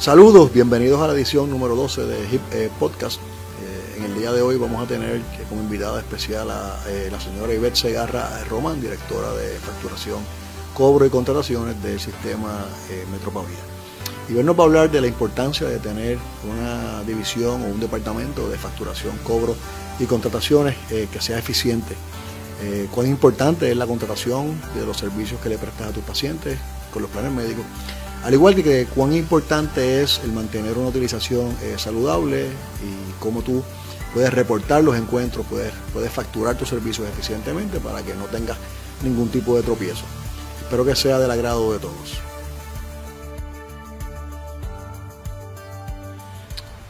Saludos, bienvenidos a la edición número 12 de HIP Podcast. En el día de hoy vamos a tener como invitada especial a la señora Ivette Segarra Román, directora de facturación, cobro y contrataciones del sistema Metro Pavía. Ivette nos va a hablar de la importancia de tener una división o un departamento de facturación, cobro y contrataciones que sea eficiente. Cuán importante es la contratación de los servicios que le prestas a tus pacientes con los planes médicos. Al igual que cuán importante es el mantener una utilización saludable y cómo tú puedes reportar los encuentros, puedes facturar tus servicios eficientemente para que no tengas ningún tipo de tropiezo. Espero que sea del agrado de todos.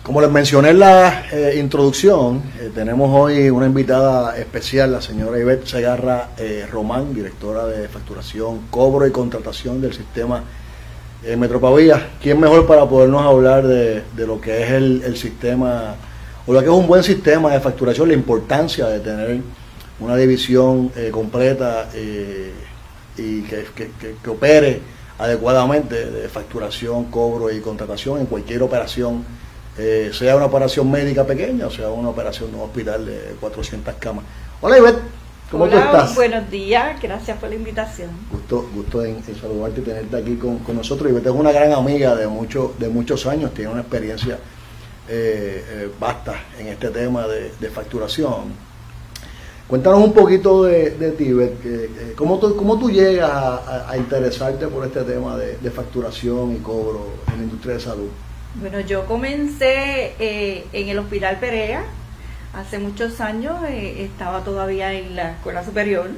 Como les mencioné en la introducción, tenemos hoy una invitada especial, la señora Ivette Segarra Román, directora de facturación, cobro y contratación del sistema Metro Pavía. ¿Quién mejor para podernos hablar de lo que es el sistema, o lo que es un buen sistema de facturación, la importancia de tener una división completa y que opere adecuadamente de facturación, cobro y contratación en cualquier operación, sea una operación médica pequeña o sea una operación de un hospital de 400 camas? Hola Ivette, ¿cómo tú estás? Buenos días, gracias por la invitación. Gusto en saludarte y tenerte aquí con nosotros. Ivette es una gran amiga de muchos años, tiene una experiencia vasta en este tema de facturación. Cuéntanos un poquito de ti, Ivette, ¿cómo tú llegas a interesarte por este tema de facturación y cobro en la industria de salud? Bueno, yo comencé en el Hospital Perea hace muchos años, estaba todavía en la escuela superior,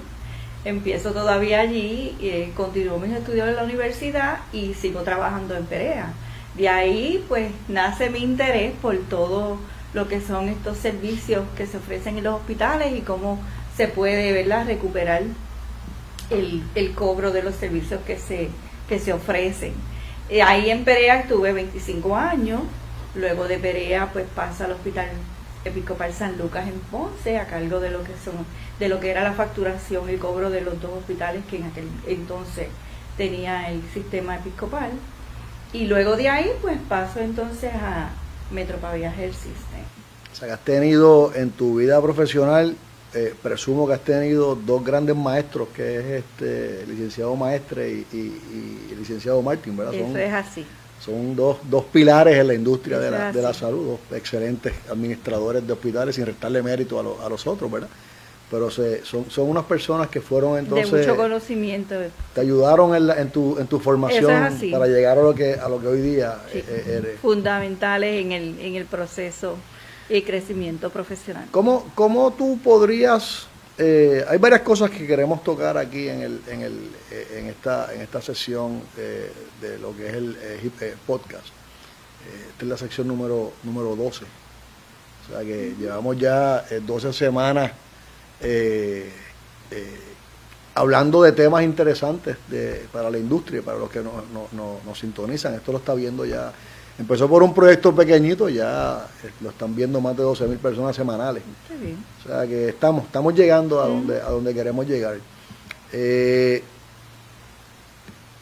empiezo todavía allí, continúo mis estudios en la universidad y sigo trabajando en Perea. De ahí pues nace mi interés por todo lo que son estos servicios que se ofrecen en los hospitales y cómo se puede, ¿verdad?, recuperar el cobro de los servicios que se ofrecen. Ahí en Perea estuve 25 años, luego de Perea pues pasa al Hospital Episcopal San Lucas en Ponce a cargo de lo que era la facturación y cobro de los dos hospitales que en aquel entonces tenía el sistema episcopal, y luego de ahí pues paso entonces a Metro Pavía Health System. O sea que has tenido en tu vida profesional, presumo que has tenido dos grandes maestros, que es el licenciado Maestre y el licenciado Martín, ¿verdad? Eso es así. Son dos pilares en la industria de la salud, dos excelentes administradores de hospitales, sin restarle mérito a los otros, ¿verdad? Pero son unas personas que fueron entonces... De mucho conocimiento. Te ayudaron en tu formación para llegar a lo que hoy día eres. Fundamentales en el proceso y crecimiento profesional. ¿Cómo tú podrías... hay varias cosas que queremos tocar aquí en esta sesión de lo que es el HIP Podcast. Esta es la sección número 12. O sea que llevamos ya 12 semanas hablando de temas interesantes para la industria, para los que nos sintonizan. Esto lo está viendo ya. Empezó por un proyecto pequeñito, ya lo están viendo más de 12,000 personas semanales. Qué bien. O sea que estamos llegando a donde queremos llegar.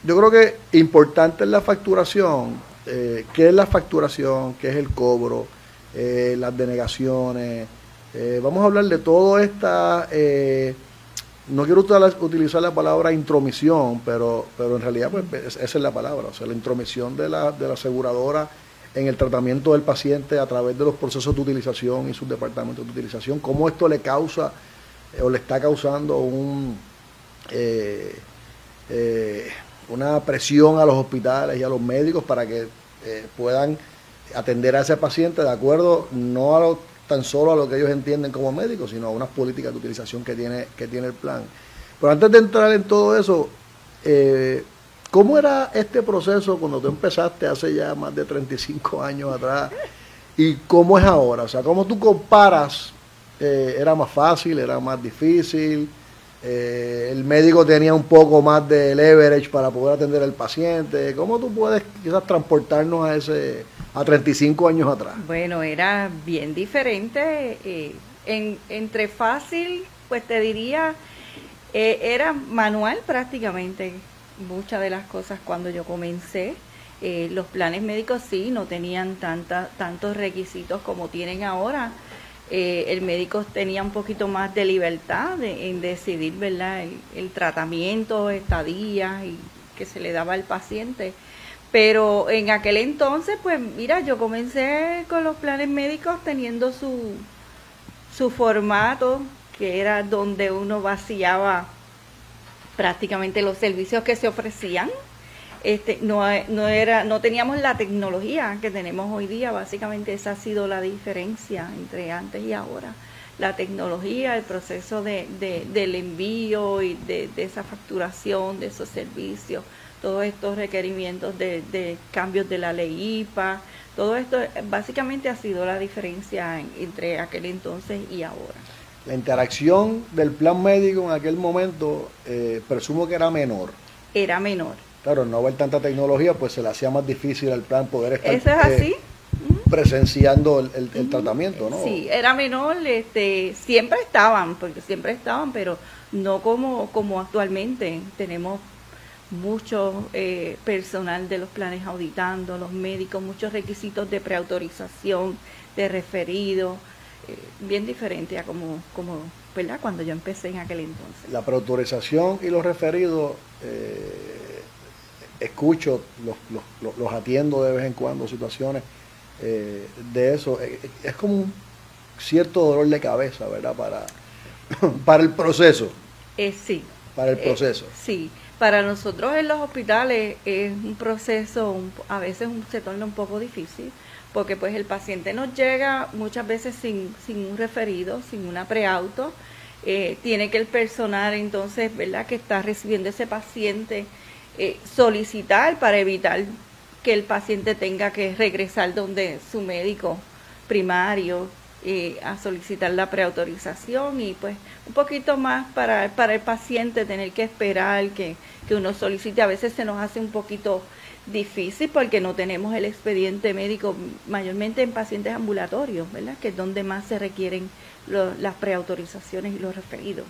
Yo creo que importante es la facturación. ¿Qué es la facturación? ¿Qué es el cobro? Las denegaciones. Vamos a hablar de todo esta... no quiero utilizar la palabra intromisión, pero en realidad pues esa es la palabra, o sea, la intromisión de la aseguradora en el tratamiento del paciente a través de los procesos de utilización y sus departamentos de utilización, cómo esto le causa o le está causando una presión a los hospitales y a los médicos para que puedan atender a ese paciente de acuerdo no tan solo a lo que ellos entienden como médicos, sino a unas políticas de utilización que tiene el plan. Pero antes de entrar en todo eso, ¿cómo era este proceso cuando tú empezaste hace ya más de 35 años atrás? ¿Y cómo es ahora? O sea, ¿cómo tú comparas? ¿Era más fácil? ¿Era más difícil? ¿El médico tenía un poco más de leverage para poder atender al paciente? ¿Cómo tú puedes quizás transportarnos a 35 años atrás? Bueno, era bien diferente. Entre fácil, pues te diría, era manual prácticamente muchas de las cosas cuando yo comencé. Los planes médicos sí no tenían tantos requisitos como tienen ahora. El médico tenía un poquito más de libertad en decidir, ¿verdad?, el tratamiento, estadías y que se le daba al paciente. Pero en aquel entonces, pues mira, yo comencé con los planes médicos teniendo su formato, que era donde uno vaciaba prácticamente los servicios que se ofrecían. No teníamos la tecnología que tenemos hoy día. Básicamente esa ha sido la diferencia entre antes y ahora. La tecnología, el proceso del envío y de esa facturación de esos servicios, todos estos requerimientos de cambios de la ley IPA, todo esto básicamente ha sido la diferencia entre aquel entonces y ahora. La interacción del plan médico en aquel momento, presumo que era menor. Era menor. Claro, no haber tanta tecnología, pues se le hacía más difícil al plan poder estar ¿eso es así? Presenciando el tratamiento, ¿no? Sí, era menor, siempre estaban, pero no como actualmente. Tenemos mucho personal de los planes auditando, los médicos, muchos requisitos de preautorización, de referido, bien diferente a como ¿verdad?, cuando yo empecé en aquel entonces. La preautorización y los referidos, escucho, los atiendo de vez en cuando, situaciones de eso, es como un cierto dolor de cabeza, ¿verdad?, para el proceso. Sí. Para el proceso. Sí. Para nosotros en los hospitales es un proceso, a veces se torna un poco difícil, porque pues el paciente nos llega muchas veces sin un referido, sin una preauto. Tiene que el personal entonces, ¿verdad?, que está recibiendo ese paciente, solicitar para evitar que el paciente tenga que regresar donde su médico primario a solicitar la preautorización, y pues un poquito más para el paciente tener que esperar que uno solicite. A veces se nos hace un poquito difícil porque no tenemos el expediente médico, mayormente en pacientes ambulatorios, ¿verdad?, que es donde más se requieren las preautorizaciones y los referidos.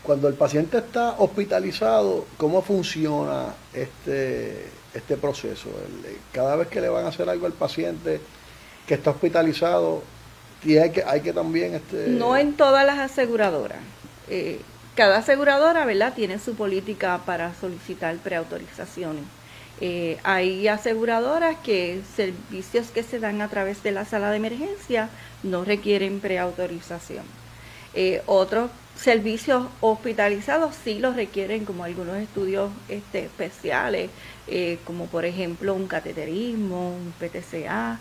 Cuando el paciente está hospitalizado, ¿cómo funciona este proceso? Cada vez que le van a hacer algo al paciente que está hospitalizado, y hay que también... No en todas las aseguradoras. Cada aseguradora, ¿verdad?, tiene su política para solicitar preautorizaciones. Hay aseguradoras que servicios que se dan a través de la sala de emergencia no requieren preautorización. Otros servicios hospitalizados sí los requieren, como algunos estudios especiales, como por ejemplo un cateterismo, un PTCA.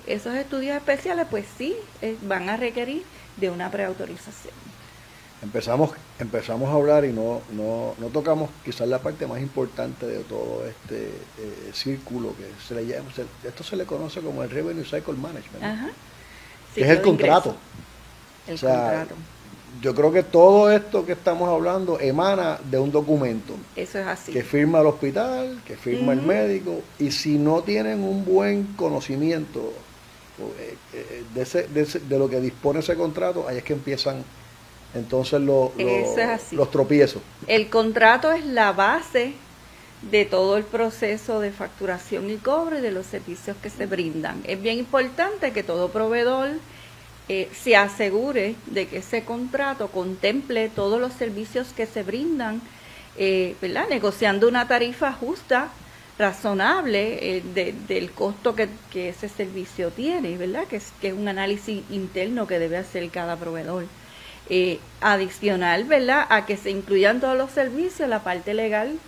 Esos estudios especiales pues sí van a requerir de una preautorización. Empezamos a hablar y no tocamos quizás la parte más importante de todo este círculo que se le llama, esto se le conoce como el Revenue Cycle Management. Ajá. Que es el contrato. El contrato. Yo creo que todo esto que estamos hablando emana de un documento. Eso es así. Que firma el hospital, que firma el médico, y si no tienen un buen conocimiento de lo que dispone ese contrato, ahí es que empiezan entonces los tropiezos. El contrato es la base de todo el proceso de facturación y cobro y de los servicios que se brindan. Es bien importante que todo proveedor se asegure de que ese contrato contemple todos los servicios que se brindan, ¿verdad?, negociando una tarifa justa, razonable, del costo que ese servicio tiene, ¿verdad?, que es un análisis interno que debe hacer cada proveedor. Adicional, ¿verdad?, a que se incluyan todos los servicios, la parte legal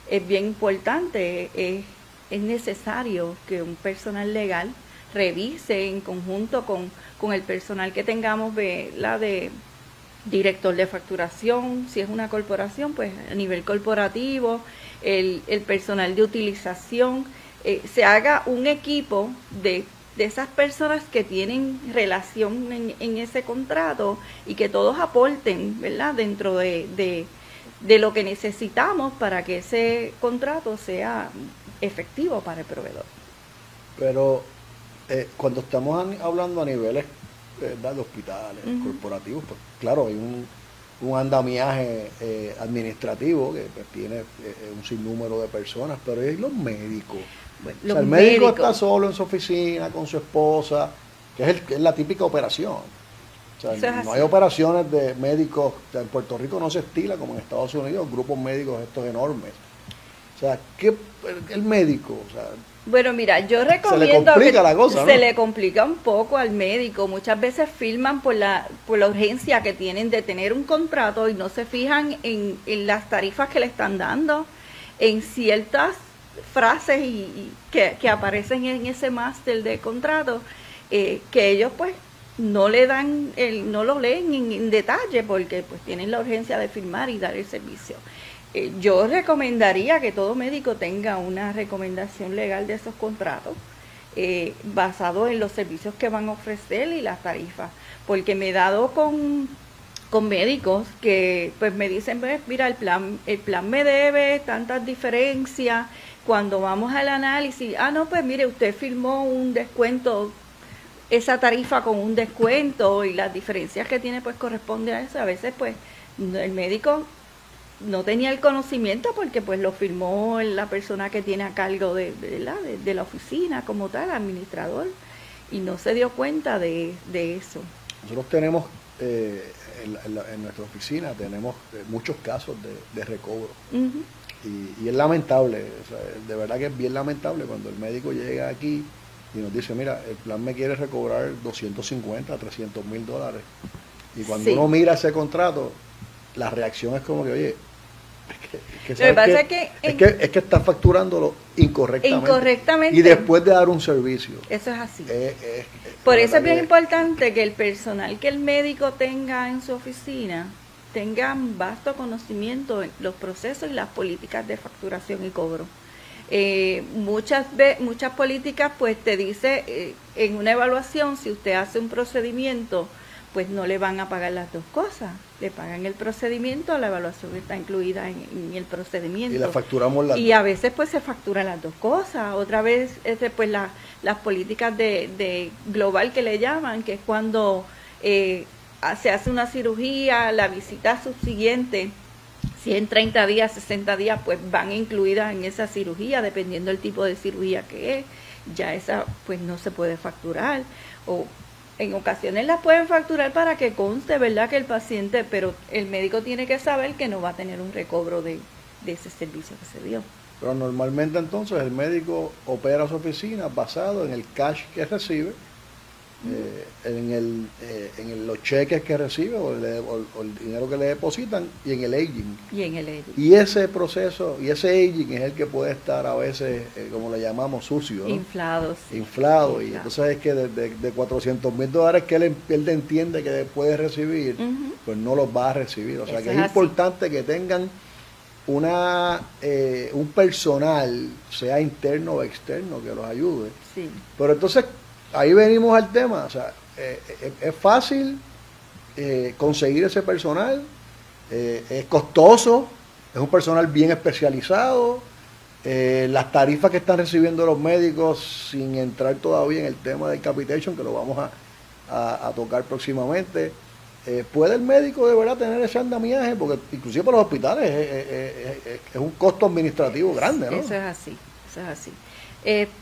es bien importante. Es necesario que un personal legal revise en conjunto con el personal que tengamos, de director de facturación, si es una corporación, pues a nivel corporativo, el personal de utilización, se haga un equipo de esas personas que tienen relación en ese contrato y que todos aporten, ¿verdad?, dentro de lo que necesitamos para que ese contrato sea efectivo para el proveedor. Pero cuando estamos hablando a niveles, ¿verdad?, de hospitales, corporativos, pues claro, hay un andamiaje administrativo que pues, tiene un sinnúmero de personas, pero es los médicos. Bueno, O sea, el médico está solo en su oficina con su esposa, que es la típica operación. O sea, no hay operaciones de médicos, o sea, en Puerto Rico no se estila como en Estados Unidos, grupos médicos estos enormes. O sea, ¿qué el médico? O sea, bueno, mira, yo recomiendo se le complica la cosa, ¿no? Se le complica un poco al médico. Muchas veces firman por la urgencia que tienen de tener un contrato y no se fijan en las tarifas que le están dando, en ciertas frases que aparecen en ese máster de contrato, que ellos pues no le dan, no lo leen en detalle porque pues tienen la urgencia de firmar y dar el servicio. Yo recomendaría que todo médico tenga una recomendación legal de esos contratos basado en los servicios que van a ofrecer y las tarifas, porque me he dado con médicos que pues me dicen, pues, mira, el plan me debe tantas diferencias. Cuando vamos al análisis, no, pues mire, usted firmó un descuento, esa tarifa con un descuento y las diferencias que tiene pues corresponde a eso. A veces pues el médico no tenía el conocimiento porque pues lo firmó la persona que tiene a cargo de la oficina como tal, administrador, y no se dio cuenta de eso. Nosotros tenemos en nuestra oficina tenemos muchos casos de recobro. Uh-huh. Y es lamentable, o sea, de verdad que es bien lamentable cuando el médico llega aquí y nos dice, mira, el plan me quiere recobrar 250, 300 mil dólares. Y cuando uno mira ese contrato, la reacción es como que, oye, es que está facturándolo incorrectamente. Y después de dar un servicio. Eso es así. Por eso es bien importante que el personal que el médico tenga en su oficina tenga vasto conocimiento en los procesos y las políticas de facturación y cobro. Muchas políticas pues te dice en una evaluación, si usted hace un procedimiento, pues no le van a pagar las dos cosas, le pagan el procedimiento, la evaluación está incluida en el procedimiento. Y la facturamos las dos. Y a veces pues se facturan las dos cosas. Otra vez pues las políticas de global que le llaman, que es cuando se hace una cirugía, la visita subsiguiente, si en 30 días, 60 días, pues van incluidas en esa cirugía, dependiendo del tipo de cirugía que es, ya esa pues no se puede facturar, o en ocasiones las pueden facturar para que conste, ¿verdad?, que el paciente, pero el médico tiene que saber que no va a tener un recobro de ese servicio que se dio. Pero normalmente entonces el médico opera su oficina basado en el cash que recibe, en los cheques que recibe o el dinero que le depositan y en el aging. Y ese proceso y ese aging es el que puede estar a veces, como le llamamos, sucio, ¿no? Inflado. Y entonces es que de 400 mil dólares que él entiende que puede recibir, pues no los va a recibir. O sea que es importante que tengan un personal, sea interno o externo, que los ayude. Sí. Pero entonces ahí venimos al tema, o sea, es fácil conseguir ese personal, es costoso, es un personal bien especializado, las tarifas que están recibiendo los médicos, sin entrar todavía en el tema del capitation, que lo vamos a tocar próximamente, ¿puede el médico de verdad tener ese andamiaje? Porque inclusive para los hospitales es un costo administrativo grande, ¿no? Eso es así.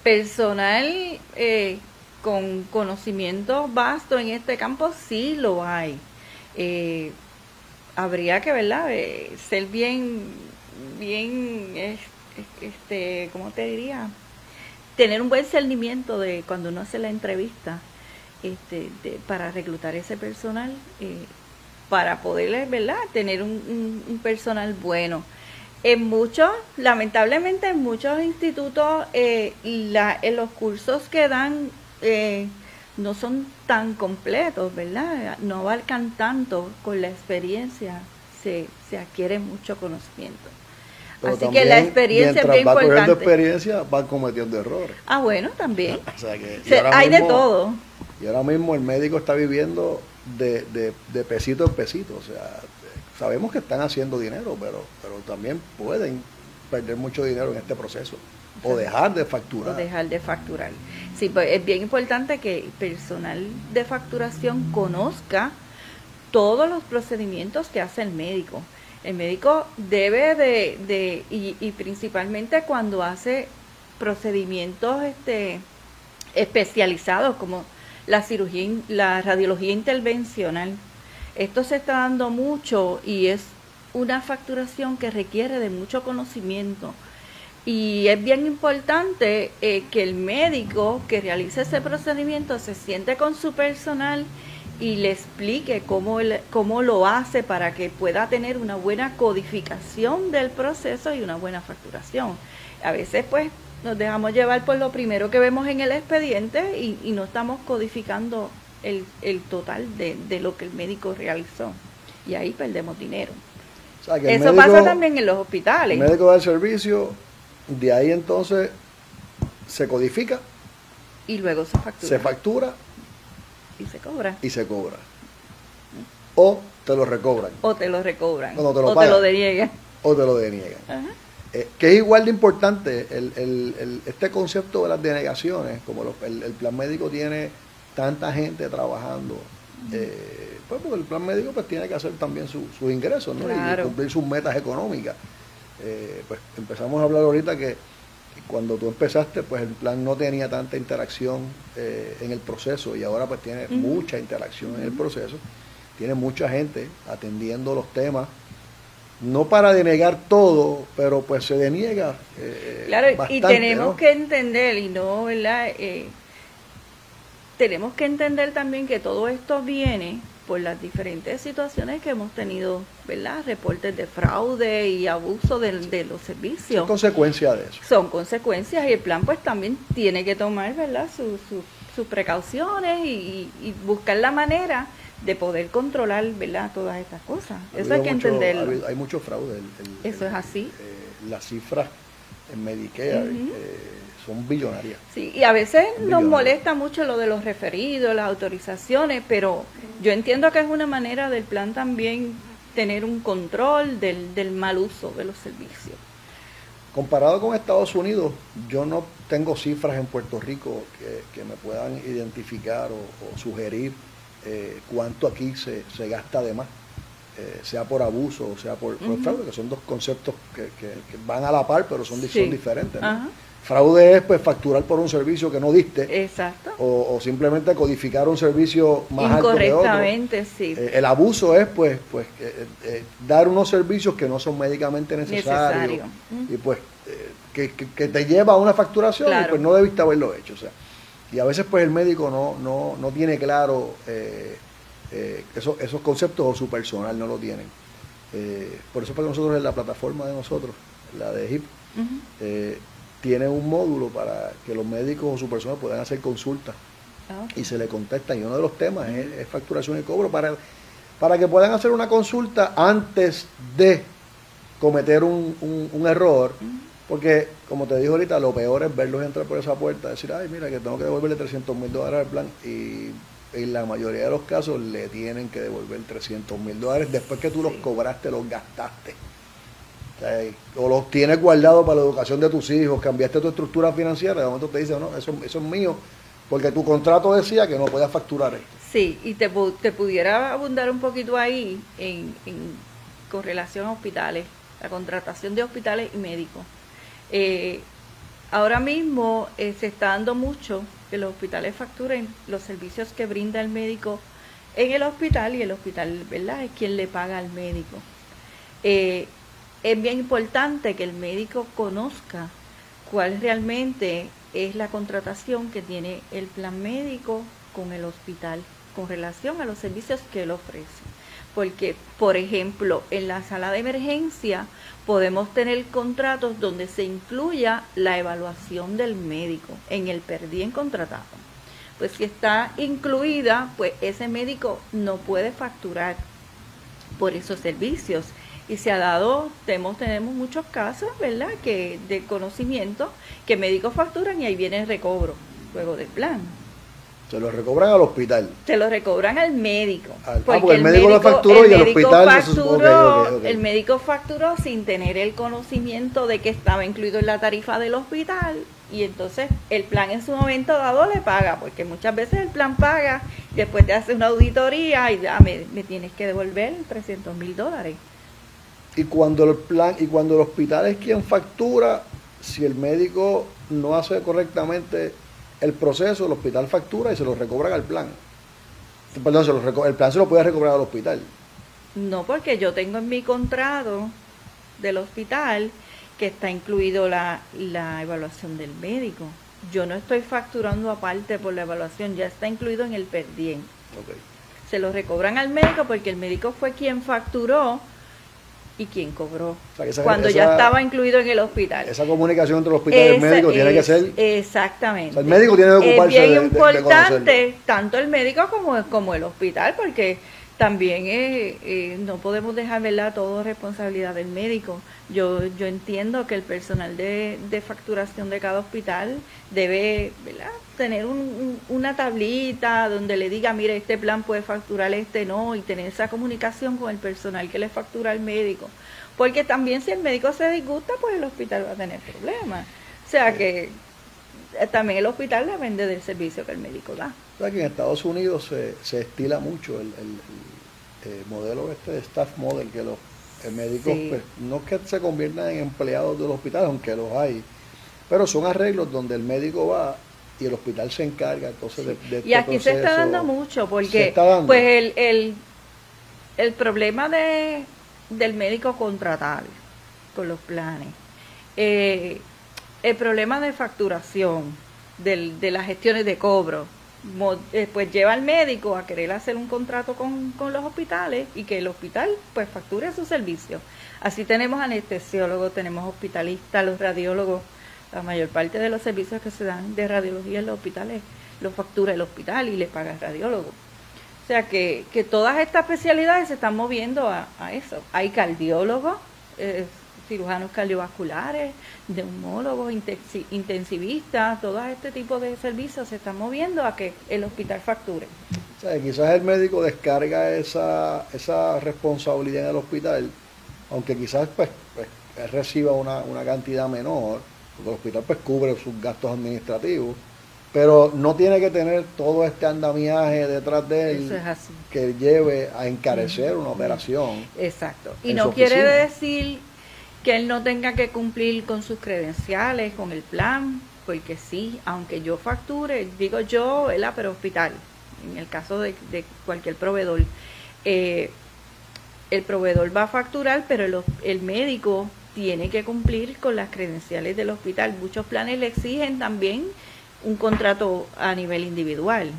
Personal con conocimiento vasto en este campo sí lo hay. Habría que, ¿verdad?, ser bien, ¿cómo te diría? Tener un buen discernimiento de cuando uno hace la entrevista, para reclutar ese personal, para poder, ¿verdad?, tener un personal bueno. Lamentablemente en muchos institutos los cursos que dan no son tan completos, ¿verdad? No abarcan tanto. Con la experiencia se adquiere mucho conocimiento. Pero así que la experiencia es bien importante. Mientras va cogiendo experiencia, van cometiendo errores. Bueno, también. O sea que hay de todo. Y ahora mismo el médico está viviendo de pesito en pesito. O sea, sabemos que están haciendo dinero, pero también pueden perder mucho dinero en este proceso. O dejar de facturar. Sí, pues es bien importante que el personal de facturación conozca todos los procedimientos que hace el médico. El médico debe y principalmente cuando hace procedimientos especializados como la cirugía, la radiología intervencional. Esto se está dando mucho y es una facturación que requiere de mucho conocimiento. Y es bien importante que el médico que realice ese procedimiento se siente con su personal y le explique cómo lo hace para que pueda tener una buena codificación del proceso y una buena facturación. A veces pues nos dejamos llevar por lo primero que vemos en el expediente y no estamos codificando el total de lo que el médico realizó. Y ahí perdemos dinero. O sea, que eso pasa también en los hospitales. El médico da el servicio, de ahí entonces se codifica. Y luego se factura. Se factura. Y se cobra. Y se cobra. O te lo recobran. O te lo recobran. O te lo pagan. Te lo deniegan. O te lo deniegan. Que es igual de importante este concepto de las denegaciones, como el plan médico tiene tanta gente trabajando, pues porque el plan médico pues tiene que hacer también sus ingresos, ¿no? Claro. Y cumplir sus metas económicas. Pues empezamos a hablar ahorita que cuando tú empezaste, pues el plan no tenía tanta interacción en el proceso y ahora pues tiene mucha interacción en el proceso, tiene mucha gente atendiendo los temas, no para denegar todo, pero pues se deniega claro, bastante, y tenemos, ¿no?, que entender, y no, ¿verdad? Tenemos que entender también que todo esto viene por las diferentes situaciones que hemos tenido, ¿verdad? Reportes de fraude y abuso de los servicios. Son consecuencias de eso. Son consecuencias y el plan pues también tiene que tomar, ¿verdad?, sus precauciones y buscar la manera de poder controlar, ¿verdad?, todas estas cosas. Eso hay que entenderlo. Hay mucho fraude. Eso es así. Las cifras en Medicare son billonarias. Sí, y a veces nos molesta mucho lo de los referidos, las autorizaciones, pero yo entiendo que es una manera del plan también tener un control del mal uso de los servicios. Comparado con Estados Unidos, yo no tengo cifras en Puerto Rico que me puedan identificar o sugerir cuánto aquí se gasta de más, sea por abuso o sea por fraude, que son dos conceptos que van a la par, pero son diferentes, ¿no? Fraude es pues facturar por un servicio que no diste. Exacto. O simplemente codificar un servicio más alto que otro. Incorrectamente, sí. El abuso es pues dar unos servicios que no son médicamente necesarios. Y pues que te lleva a una facturación, claro, y pues no debiste haberlo hecho. O sea, y a veces pues el médico no tiene claro esos conceptos, o su personal no lo tienen. Por eso para nosotros en la plataforma de nosotros, la de HIP, tiene un módulo para que los médicos o su personal puedan hacer consultas y se le contestan. Y uno de los temas es facturación y cobro para que puedan hacer una consulta antes de cometer un error. Porque, como te dije ahorita, lo peor es verlos entrar por esa puerta, decir, ay, mira, que tengo que devolverle $300,000 al plan. Y en la mayoría de los casos le tienen que devolver $300,000 después que tú los cobraste, los gastaste. O los tienes guardados para la educación de tus hijos, cambiaste tu estructura financiera, de momento te dicen, no, eso es mío, porque tu contrato decía que no podías facturar esto. Sí, y te pudiera abundar un poquito ahí con relación a hospitales, la contratación de hospitales y médicos. Ahora mismo se está dando mucho que los hospitales facturen los servicios que brinda el médico en el hospital, y el hospital, ¿verdad?, es quien le paga al médico. Es bien importante que el médico conozca cuál realmente es la contratación que tiene el plan médico con el hospital con relación a los servicios que él ofrece. Porque, por ejemplo, en la sala de emergencia podemos tener contratos donde se incluya la evaluación del médico en el per diem contratado. Pues si está incluida, pues ese médico no puede facturar por esos servicios. Y se ha dado, tenemos muchos casos, ¿verdad?, que de conocimiento, que médicos facturan y ahí viene el recobro luego del plan. Se lo recobran al hospital. Se lo recobran al médico. Porque el médico lo facturó y el hospital el médico facturó sin tener el conocimiento de que estaba incluido en la tarifa del hospital, y entonces el plan en su momento dado le paga, porque muchas veces el plan paga, después te hace una auditoría y me tienes que devolver $300,000. Y cuando el hospital es quien factura, si el médico no hace correctamente el proceso, el hospital factura y se lo recobran al plan. Perdón, el plan se lo puede recobrar al hospital. No, porque yo tengo en mi contrato del hospital que está incluido la evaluación del médico. Yo no estoy facturando aparte por la evaluación, ya está incluido en el per diem. Okay. Se lo recobran al médico porque el médico fue quien facturó y quien cobró, o sea, cuando ya estaba incluido en el hospital. Esa comunicación entre el hospital y el médico tiene que ser... Exactamente. O sea, el médico tiene que ocuparse es bien importante, de tanto el médico como el hospital, porque también no podemos dejar, ¿verdad?, todo responsabilidad del médico. Yo entiendo que el personal de facturación de cada hospital debe, ¿verdad?, tener una tablita donde le diga, mire, este plan puede facturar, este no, y tener esa comunicación con el personal que le factura al médico. Porque también si el médico se disgusta, pues el hospital va a tener problemas. O sea que también el hospital depende del servicio que el médico da. O sea que en Estados Unidos se estila mucho el modelo de staff model, que los médicos pues, no es que se conviertan en empleados del hospital, aunque los hay, pero son arreglos donde el médico va y el hospital se encarga entonces de y aquí proceso, se está dando mucho, porque pues el problema del médico contratar con los planes, el problema de facturación, de las gestiones de cobro, pues lleva al médico a querer hacer un contrato con los hospitales y que el hospital pues facture su servicio. Así tenemos anestesiólogos, tenemos hospitalistas, los radiólogos. La mayor parte de los servicios que se dan de radiología en los hospitales los factura el hospital y le paga el radiólogo. O sea que todas estas especialidades se están moviendo a eso. Hay cardiólogos, cirujanos cardiovasculares, neumólogos, intensivistas, todo este tipo de servicios se están moviendo a que el hospital facture. O sea, quizás el médico descarga esa responsabilidad en el hospital, aunque quizás pues él reciba una cantidad menor, porque el hospital pues cubre sus gastos administrativos, pero no tiene que tener todo este andamiaje detrás de él. Eso es así, que lleve a encarecer una operación. Exacto. Y no quiere decir que él no tenga que cumplir con sus credenciales, con el plan, porque sí, aunque yo facture, digo yo, ¿verdad?, pero hospital, en el caso de cualquier proveedor, el proveedor va a facturar, pero el médico tiene que cumplir con las credenciales del hospital. Muchos planes le exigen también un contrato a nivel individual.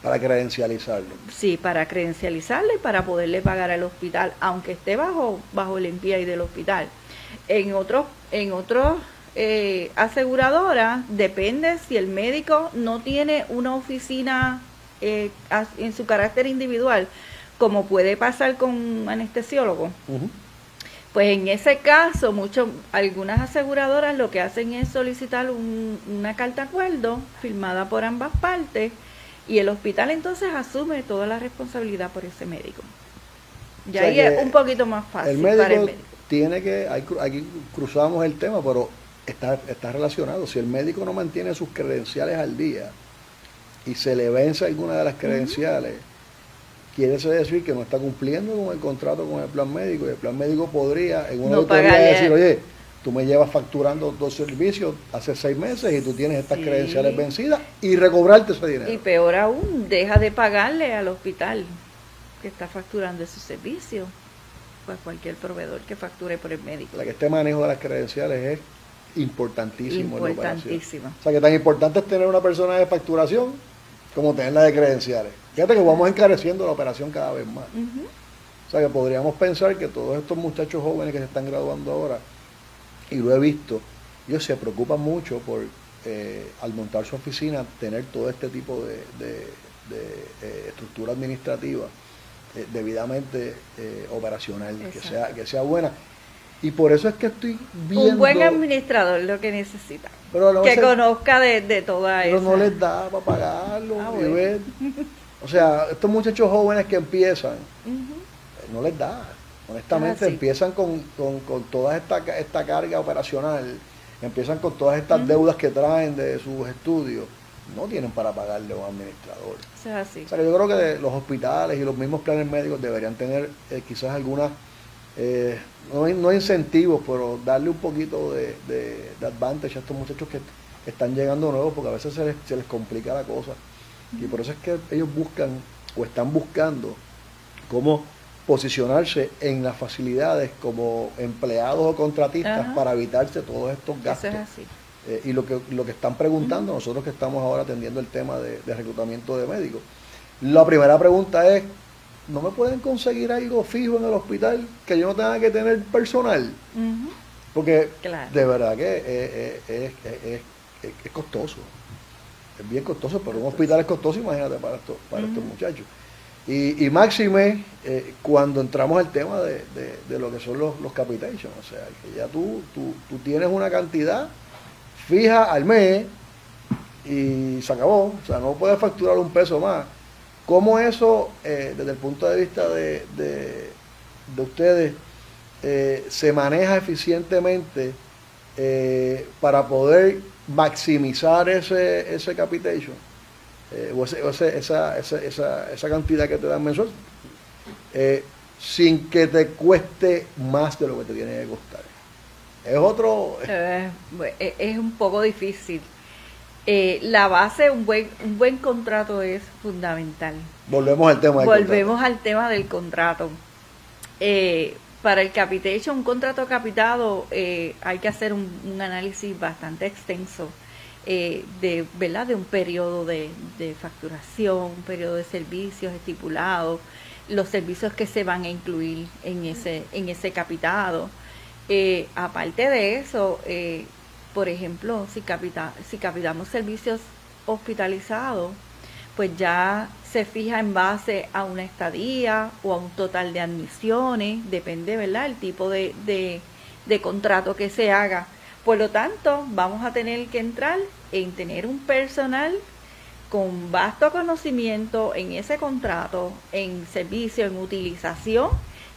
Para credencializarlo. Sí, para credencializarlo y para poderle pagar al hospital, aunque esté bajo el MPI del hospital. En otros aseguradoras, depende si el médico no tiene una oficina en su carácter individual, como puede pasar con anestesiólogos. Uh-huh. Pues en ese caso, algunas aseguradoras lo que hacen es solicitar una carta de acuerdo firmada por ambas partes, y el hospital entonces asume toda la responsabilidad por ese médico. Ya, o sea, ahí es un poquito más fácil el médico para el médico. Tiene que, aquí cruzamos el tema, pero está relacionado. Si el médico no mantiene sus credenciales al día y se le vence alguna de las credenciales, quiere decir que no está cumpliendo con el contrato con el plan médico, y el plan médico podría en una auditoría decir, oye, tú me llevas facturando 2 servicios hace 6 meses y tú tienes estas credenciales vencidas, y recobrarte ese dinero. Y peor aún, deja de pagarle al hospital que está facturando ese servicio, pues cualquier proveedor que facture por el médico. O sea, que este manejo de las credenciales es importantísimo. Importantísimo. O sea, que tan importante es tener una persona de facturación como tenerla de credenciales. Fíjate que vamos encareciendo la operación cada vez más. Uh-huh. O sea, que podríamos pensar que todos estos muchachos jóvenes que se están graduando ahora, y lo he visto, ellos se preocupan mucho por, al montar su oficina, tener todo este tipo de estructura administrativa debidamente operacional, que sea buena. Y por eso es que estoy viendo... Un buen administrador lo que necesita. Pero que conozca de toda eso. Pero no les da para pagarlo. Bueno. Ver. O sea, estos muchachos jóvenes que empiezan, no les da. Honestamente, empiezan con toda esta carga operacional, empiezan con todas estas deudas que traen de sus estudios. No tienen para pagarle a un administrador. Eso es así. O sea, yo creo que los hospitales y los mismos planes médicos deberían tener quizás algunas, no incentivos, pero darle un poquito de advantage a estos muchachos que están llegando nuevos, porque a veces se les complica la cosa. Y por eso es que ellos buscan o están buscando cómo posicionarse en las facilidades como empleados o contratistas para evitarse todos estos gastos. Eso es así. Y lo que están preguntando, nosotros que estamos ahora atendiendo el tema de reclutamiento de médicos, la primera pregunta es, ¿no me pueden conseguir algo fijo en el hospital que yo no tenga que tener personal? Porque de verdad que es costoso, es bien costoso, pero un hospital es costoso, imagínate para estos muchachos. Y máxime cuando entramos al tema de lo que son los capitation, o sea, que ya tú tienes una cantidad fija al mes y se acabó, o sea, no puedes facturar un peso más. ¿Cómo eso, desde el punto de vista de ustedes, se maneja eficientemente para poder maximizar ese capitation? O esa cantidad que te dan mensual, sin que te cueste más de lo que te tiene que costar. Es otro... es un poco difícil. La base, un buen contrato es fundamental. Volvemos al tema del contrato. Para el capitation, un contrato capitado, hay que hacer un análisis bastante extenso de un periodo de facturación, un periodo de servicios estipulados, los servicios que se van a incluir en ese capitado. Aparte de eso, por ejemplo, si capitamos servicios hospitalizados, pues ya se fija en base a una estadía o a un total de admisiones, depende, ¿verdad?, el tipo de contrato que se haga. Por lo tanto, vamos a tener que entrar en tener un personal con vasto conocimiento en ese contrato, en servicio, en utilización,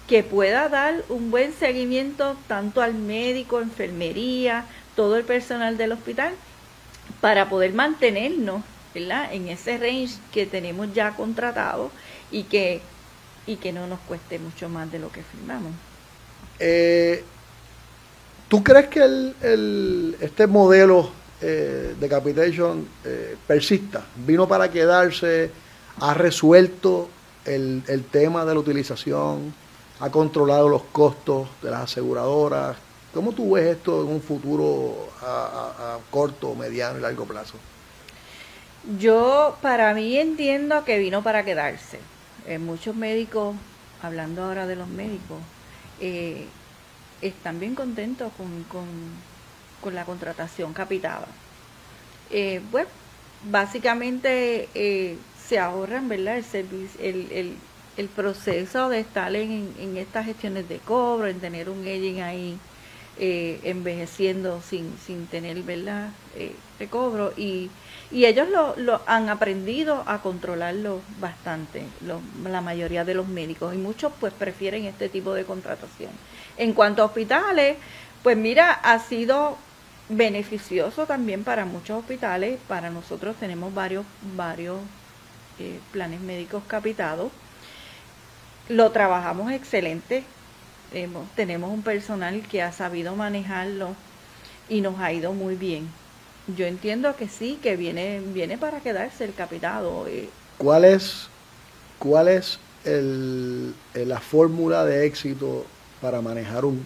que pueda dar un buen seguimiento tanto al médico, enfermería, todo el personal del hospital, para poder mantenernos, ¿verdad?, en ese range que tenemos ya contratado y que no nos cueste mucho más de lo que firmamos. ¿Tú crees que este modelo de capitation persista? ¿Vino para quedarse? ¿Ha resuelto el tema de la utilización? ¿Ha controlado los costos de las aseguradoras? ¿Cómo tú ves esto en un futuro a corto, mediano y largo plazo? Yo, para mí, entiendo que vino para quedarse. Muchos médicos, hablando ahora de los médicos, están bien contentos con la contratación capitada. Bueno, básicamente se ahorran, ¿verdad?, el servicio, el proceso de estar en estas gestiones de cobro, en tener un agent ahí envejeciendo sin tener, ¿verdad?, recobro, y ellos lo han aprendido a controlarlo bastante, la mayoría de los médicos, y muchos pues prefieren este tipo de contratación. En cuanto a hospitales, pues mira, ha sido beneficioso también para muchos hospitales. Para nosotros tenemos varios planes médicos capitados. Lo trabajamos excelente. Tenemos un personal que ha sabido manejarlo y nos ha ido muy bien. Yo entiendo que sí, que viene para quedarse el capitado. ¿Cuál es la fórmula de éxito para manejar un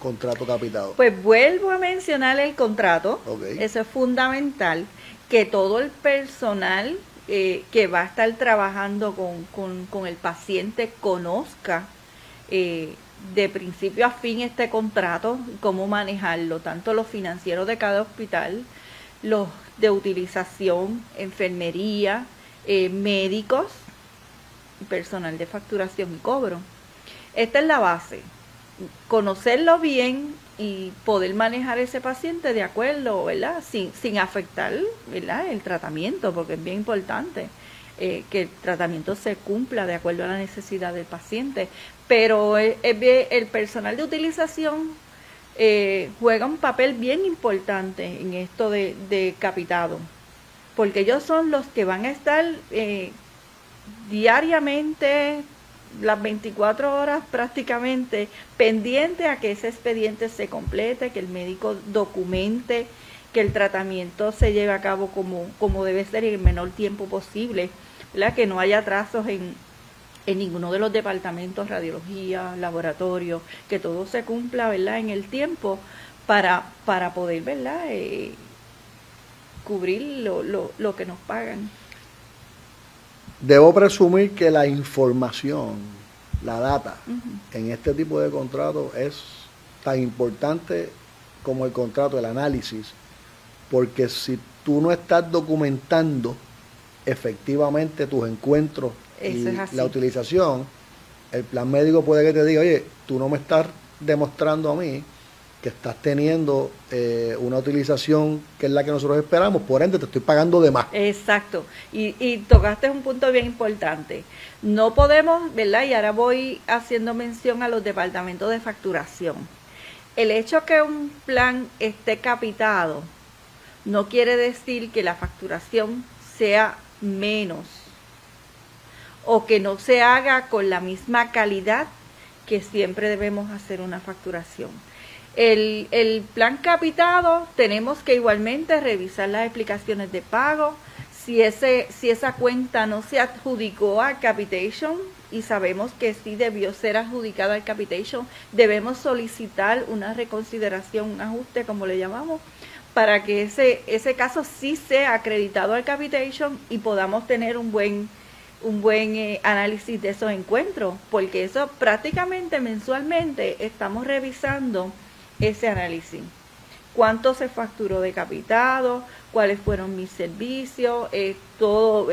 contrato capitado? Pues vuelvo a mencionar el contrato. Okay. Eso es fundamental, que todo el personal que va a estar trabajando con el paciente conozca de principio a fin este contrato, cómo manejarlo, tanto los financieros de cada hospital, los de utilización, enfermería, médicos, personal de facturación y cobro. Esta es la base. conocerlo bien y poder manejar ese paciente de acuerdo, ¿verdad? Sin afectar, ¿verdad?, el tratamiento, porque es bien importante que el tratamiento se cumpla de acuerdo a la necesidad del paciente. Pero el personal de utilización juega un papel bien importante en esto de capitado, porque ellos son los que van a estar diariamente, las 24 horas prácticamente, pendiente a que ese expediente se complete, que el médico documente, que el tratamiento se lleve a cabo como debe ser en el menor tiempo posible, ¿verdad? Que no haya atrasos en ninguno de los departamentos, radiología, laboratorio, que todo se cumpla, ¿verdad?, en el tiempo para poder, ¿verdad?, cubrir lo que nos pagan. Debo presumir que la información, la data, en este tipo de contratos es tan importante como el contrato, el análisis, porque si tú no estás documentando efectivamente tus encuentros y la utilización, el plan médico puede que te diga, oye, tú no me estás demostrando a mí que estás teniendo una utilización que es la que nosotros esperamos, por ende te estoy pagando de más. Exacto, y tocaste un punto bien importante. No podemos, ¿verdad? Y ahora voy haciendo mención a los departamentos de facturación. El hecho que un plan esté capitado no quiere decir que la facturación sea menos o que no se haga con la misma calidad que siempre debemos hacer una facturación. El plan capitado tenemos que igualmente revisar las explicaciones de pago. Si esa cuenta no se adjudicó al capitation y sabemos que sí debió ser adjudicada al capitation, debemos solicitar una reconsideración, un ajuste, como le llamamos, para que ese caso sí sea acreditado al capitation y podamos tener un buen análisis de esos encuentros, porque eso prácticamente mensualmente estamos revisando ese análisis. ¿Cuánto se facturó de capitado? ¿Cuáles fueron mis servicios? Todo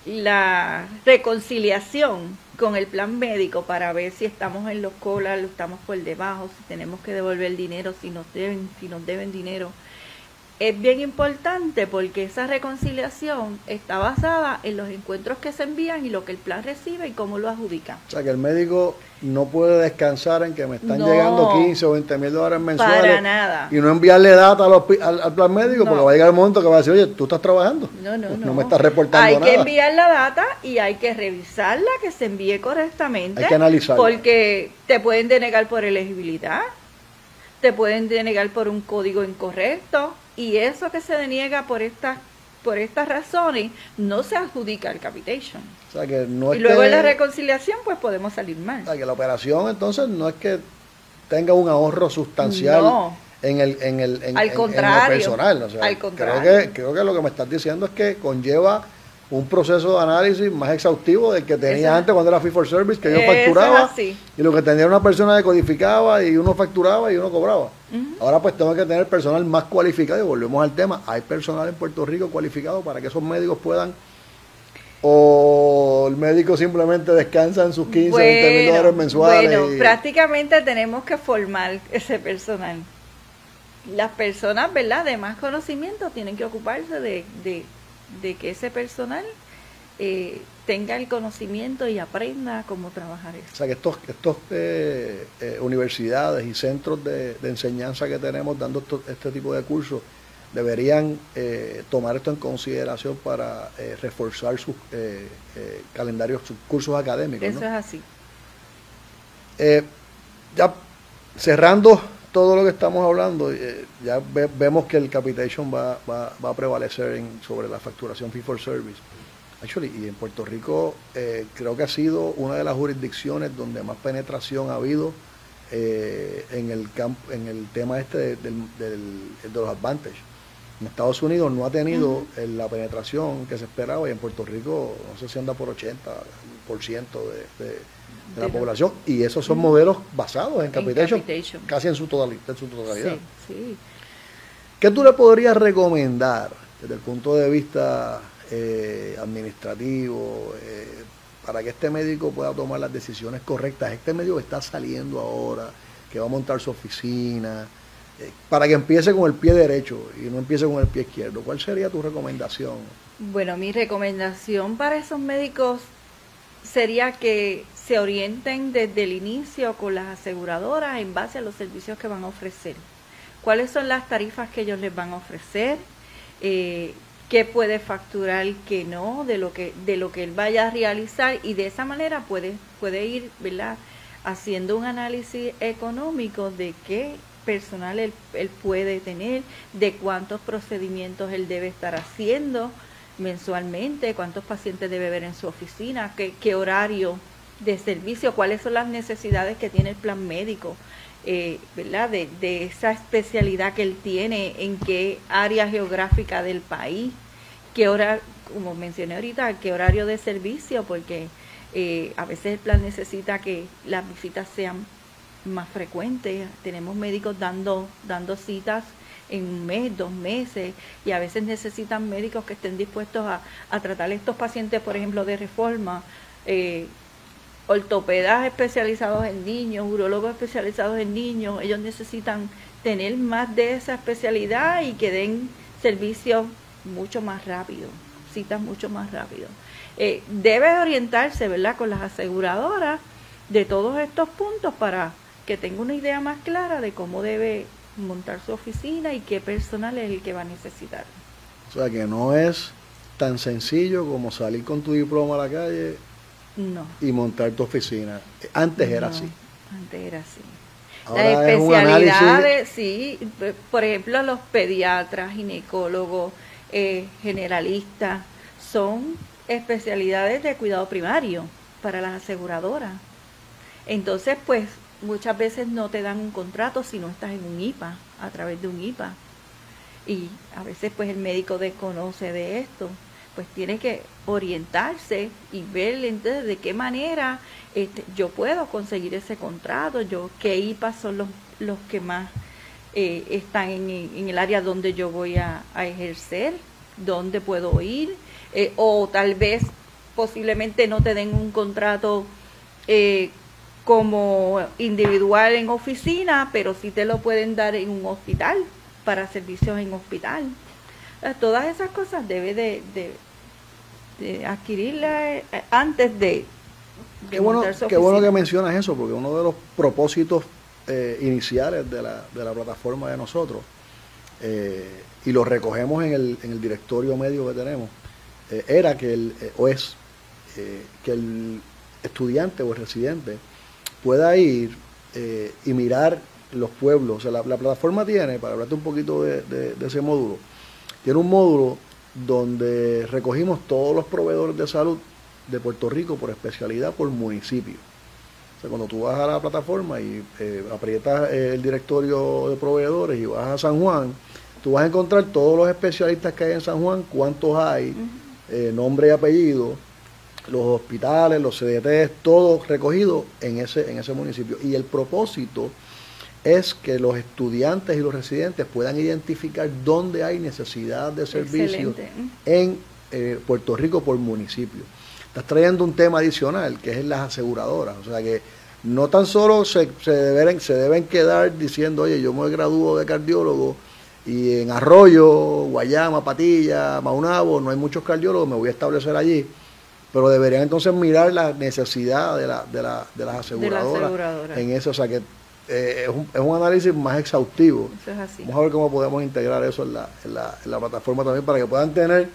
la reconciliación con el plan médico para ver si estamos en los colas, lo estamos por debajo, si tenemos que devolver dinero, si nos deben dinero. Es bien importante porque esa reconciliación está basada en los encuentros que se envían y lo que el plan recibe y cómo lo adjudica. O sea, que el médico no puede descansar en que me están llegando 15 o 20 mil dólares mensuales. Para nada. Y no enviarle data al plan médico, porque va a llegar el momento que va a decir, oye, tú estás trabajando. No me estás reportando nada. Hay que enviar la data y hay que revisarla, que se envíe correctamente. Hay que analizarla. Porque te pueden denegar por elegibilidad, te pueden denegar por un código incorrecto. Y eso que se deniega por estas razones no se adjudica al capitation. O sea, que no es y luego que, en la reconciliación pues podemos salir mal. O sea, que la operación entonces no es que tenga un ahorro sustancial en el personal. O sea, al contrario. Creo que lo que me estás diciendo es que conlleva un proceso de análisis más exhaustivo del que tenía antes cuando era fee for service, que yo facturaba y lo que tenía una persona que codificaba y uno facturaba y uno cobraba. Ahora pues tengo que tener personal más cualificado y volvemos al tema, hay personal en Puerto Rico cualificado para que esos médicos puedan, o el médico simplemente descansa en sus 15 o 20 mil dólares mensuales. Bueno, prácticamente tenemos que formar ese personal. Las personas, ¿verdad?, de más conocimiento tienen que ocuparse de que ese personal tenga el conocimiento y aprenda cómo trabajar eso. O sea, que estos universidades y centros de enseñanza que tenemos dando este tipo de cursos deberían tomar esto en consideración para reforzar sus calendarios, sus cursos académicos. Eso ¿no? Es así. Ya cerrando todo lo que estamos hablando, ya vemos que el capitation va a prevalecer sobre la facturación fee for service. Actually, y en Puerto Rico creo que ha sido una de las jurisdicciones donde más penetración ha habido en el tema de los advantage. En Estados Unidos no ha tenido la penetración que se esperaba y en Puerto Rico no sé si anda por 80% de la población, y esos son modelos basados en capitation, casi en su totalidad. Sí. ¿Qué tú le podrías recomendar desde el punto de vista administrativo, para que este médico pueda tomar las decisiones correctas, este médico que está saliendo ahora, que va a montar su oficina, para que empiece con el pie derecho y no empiece con el pie izquierdo? ¿Cuál sería tu recomendación? Bueno, mi recomendación para esos médicos sería que se orienten desde el inicio con las aseguradoras en base a los servicios que van a ofrecer. ¿Cuáles son las tarifas que ellos les van a ofrecer? ¿Qué puede facturar, qué no, de lo que él vaya a realizar? Y de esa manera puede ir, ¿verdad?, haciendo un análisis económico de qué personal él puede tener, de cuántos procedimientos él debe estar haciendo mensualmente, cuántos pacientes debe ver en su oficina, qué horario de servicio, cuáles son las necesidades que tiene el plan médico, ¿verdad?, de esa especialidad que él tiene, en qué área geográfica del país, qué hora, como mencioné ahorita, qué horario de servicio, porque a veces el plan necesita que las visitas sean más frecuentes. Tenemos médicos dando citas en un mes, 2 meses, y a veces necesitan médicos que estén dispuestos a tratar estos pacientes, por ejemplo, de reforma, ortopedas especializados en niños, urólogos especializados en niños. Ellos necesitan tener más de esa especialidad y que den servicios mucho más rápido, citas mucho más rápido. Debe orientarse, ¿verdad?, con las aseguradoras de todos estos puntos para que tenga una idea más clara de cómo debe montar su oficina y qué personal es el que va a necesitar. O sea, que no es tan sencillo como salir con tu diploma a la calle y montar tu oficina. Antes era así. Antes era así. Ahora Las especialidades, sí, por ejemplo, los pediatras, ginecólogos, generalistas, son especialidades de cuidado primario para las aseguradoras. Entonces, pues, muchas veces no te dan un contrato si no estás en un IPA, a través de un IPA. Y a veces, pues, el médico desconoce de esto. Pues tiene que orientarse y ver entonces de qué manera yo puedo conseguir ese contrato, qué IPA son los que más están en el área donde yo voy a ejercer, dónde puedo ir, o tal vez posiblemente no te den un contrato como individual en oficina, pero sí te lo pueden dar en un hospital, para servicios en hospital. Todas esas cosas debe de adquirirlas antes de montar su oficina. Qué bueno que mencionas eso, porque uno de los propósitos iniciales de la plataforma de nosotros, y lo recogemos en el directorio médico que tenemos, era que que el estudiante o el residente pueda ir y mirar los pueblos. O sea, la plataforma tiene, para hablarte un poquito de ese módulo, tiene un módulo donde recogimos todos los proveedores de salud de Puerto Rico por especialidad, por municipio. O sea, cuando tú vas a la plataforma y aprietas el directorio de proveedores y vas a San Juan, tú vas a encontrar todos los especialistas que hay en San Juan, cuántos hay, nombre y apellido, los hospitales, los CDTs, todo recogido en ese municipio. Y el propósito es que los estudiantes y los residentes puedan identificar dónde hay necesidad de servicios en Puerto Rico por municipio. Estás trayendo un tema adicional, que es las aseguradoras. O sea que no tan solo se deben quedar diciendo, oye, yo me gradúo de cardiólogo y en Arroyo, Guayama, Patilla, Maunabo, no hay muchos cardiólogos, me voy a establecer allí. Pero deberían entonces mirar la necesidad de las aseguradoras en eso. O sea que es un análisis más exhaustivo. Eso es así. Vamos a ver cómo podemos integrar eso en la plataforma también, para que puedan tener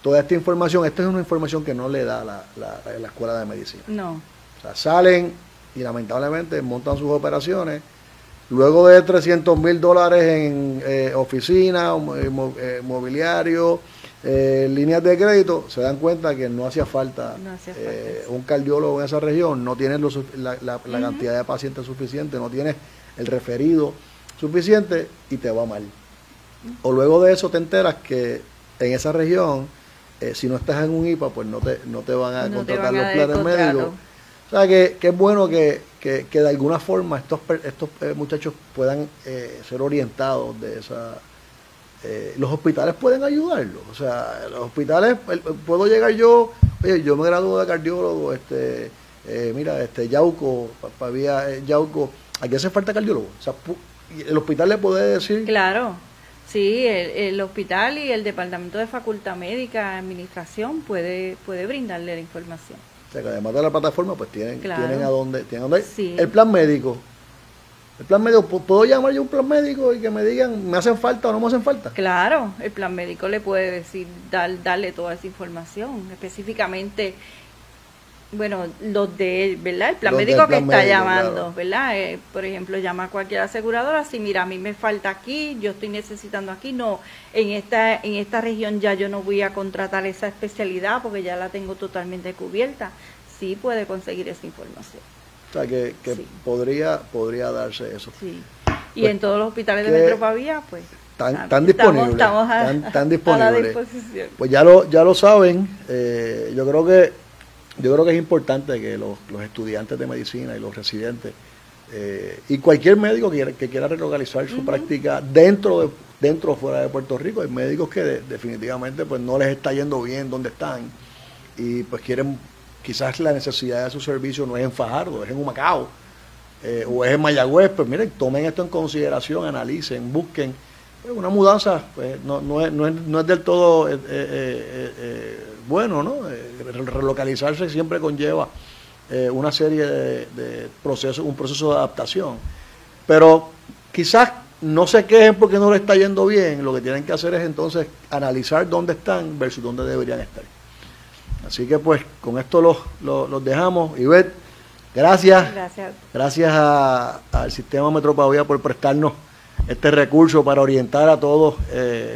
toda esta información. Esta es una información que no le da la escuela de medicina. No. O sea, salen y lamentablemente montan sus operaciones. Luego de $300,000 en oficina, mobiliario, líneas de crédito, se dan cuenta que no hacía falta, un cardiólogo en esa región, no tienes la cantidad de pacientes suficiente, no tienes el referido suficiente y te va mal. O luego de eso te enteras que en esa región, si no estás en un IPA, pues no te van a contratar los planes médicos. O sea que es bueno que de alguna forma estos muchachos puedan ser orientados de esa. Los hospitales pueden ayudarlos. O sea, los hospitales, puedo llegar yo Oye, yo me gradué de cardiólogo, Yauco, Yauco, ¿aquí hace falta cardiólogo? O sea, ¿el hospital le puede decir? Claro, sí, el hospital y el departamento de facultad médica, administración, puede brindarle la información. O sea, que además de la plataforma, pues tienen a dónde. Sí. El plan médico. ¿Puedo llamar yo a un plan médico y que me digan, ¿me hacen falta o no me hacen falta? Claro, el plan médico le puede decir, darle toda esa información, específicamente, bueno, los de, ¿verdad? El plan médico que está llamando, claro. ¿Verdad? Por ejemplo, llama a cualquier aseguradora, si mira, a mí me falta aquí, yo estoy necesitando aquí, no, en esta región ya yo no voy a contratar esa especialidad porque ya la tengo totalmente cubierta. Sí puede conseguir esa información. O sea, que sí. podría darse eso. Sí. Y pues, en todos los hospitales de Metro Pavía, pues están disponibles. Están disponibles. A la disposición. Pues ya lo saben. Yo creo que es importante que los estudiantes de medicina y los residentes y cualquier médico que quiera relocalizar su práctica dentro o fuera de Puerto Rico, hay médicos que definitivamente pues no les está yendo bien donde están y pues quieren, quizás la necesidad de su servicio no es en Fajardo, es en Humacao o es en Mayagüez, pues miren, tomen esto en consideración, analicen, busquen. Pues una mudanza pues no es del todo bueno, ¿no? Relocalizarse siempre conlleva una serie de procesos, un proceso de adaptación. Pero quizás no se quejen porque no le está yendo bien, lo que tienen que hacer es entonces analizar dónde están versus dónde deberían estar. Así que pues con esto los dejamos. Ivette, gracias. Gracias al Sistema Metro Pavía por prestarnos este recurso para orientar a todos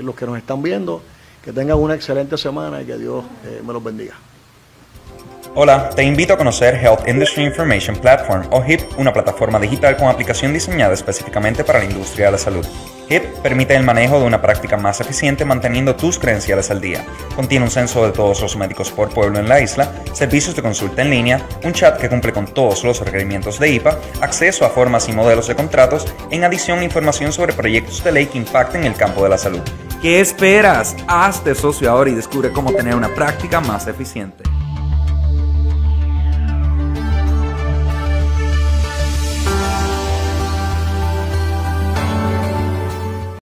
los que nos están viendo. Que tengan una excelente semana y que Dios me los bendiga. Hola, te invito a conocer Health Industry Information Platform o HIP, una plataforma digital con aplicación diseñada específicamente para la industria de la salud. HIP permite el manejo de una práctica más eficiente manteniendo tus credenciales al día. Contiene un censo de todos los médicos por pueblo en la isla, servicios de consulta en línea, un chat que cumple con todos los requerimientos de IPA, acceso a formas y modelos de contratos, en adición información sobre proyectos de ley que impacten el campo de la salud. ¿Qué esperas? Hazte socio ahora y descubre cómo tener una práctica más eficiente.